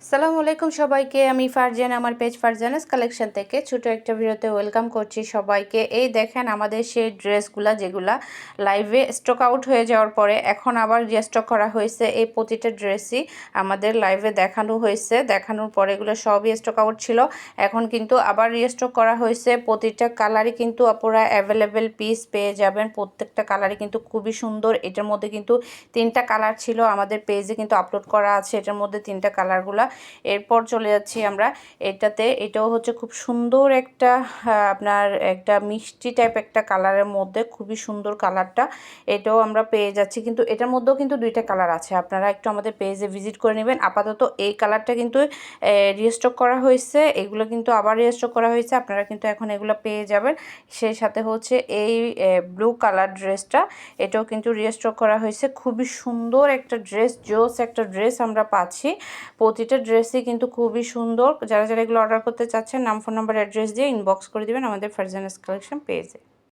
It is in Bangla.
আসসালামু আলাইকুম সবাইকে। আমি ফারজান, আমার পেজ ফারজানাস কালেকশন থেকে ছোট একটা ভিডিওতে ওয়েলকাম করছি সবাইকে। এই দেখেন আমাদের সেই ড্রেসগুলা যেগুলা লাইভে স্টক আউট হয়ে যাওয়ার পরে এখন আবার রিস্টক করা হয়েছে। এই প্রতিটা ড্রেসই আমাদের লাইভে দেখানো হয়েছে, দেখানোর পরে এগুলো সবই স্টক আউট ছিল, এখন কিন্তু আবার রিস্টক করা হয়েছে। প্রতিটা কালারই কিন্তু আপনারা অ্যাভেলেবেল পিস পেয়ে যাবেন, প্রত্যেকটা কালারই কিন্তু খুবই সুন্দর। এটার মধ্যে কিন্তু 3টা কালার ছিল, আমাদের পেজে কিন্তু আপলোড করা আছে এটার মধ্যে 3টা কালারগুলা। এরপর চলে যাচ্ছি আমরা এটাতে। এটাও হচ্ছে খুব সুন্দর একটা আপনার একটা মিষ্টি টাইপ একটা কালারের মধ্যে, খুবই সুন্দর কালারটা। এটাও আমরা পেয়ে যাচ্ছি, কিন্তু এটার মধ্যেও কিন্তু 2টা কালার আছে। আপনারা একটু আমাদের পেজে ভিজিট করে নেবেন। আপাতত এই কালারটা কিন্তু রিস্টক করা হয়েছে, এগুলো কিন্তু আবার রিস্টক করা হয়েছে, আপনারা কিন্তু এখন এগুলো পেয়ে যাবেন। সেই সাথে হচ্ছে এই ব্লু কালার ড্রেসটা, এটাও কিন্তু রিস্টক করা হয়েছে। খুবই সুন্দর একটা ড্রেস, জোস একটা ড্রেস আমরা পাচ্ছি। প্রতিটা ড্রেসই কিন্তু খুবই সুন্দর। যারা যারা এগুলো অর্ডার করতে চাচ্ছেন নাম, ফোন নাম্বার, অ্যাড্রেস দিয়ে ইনবক্স করে দিবেন আমাদের ফারজানাস কালেকশন পেজে।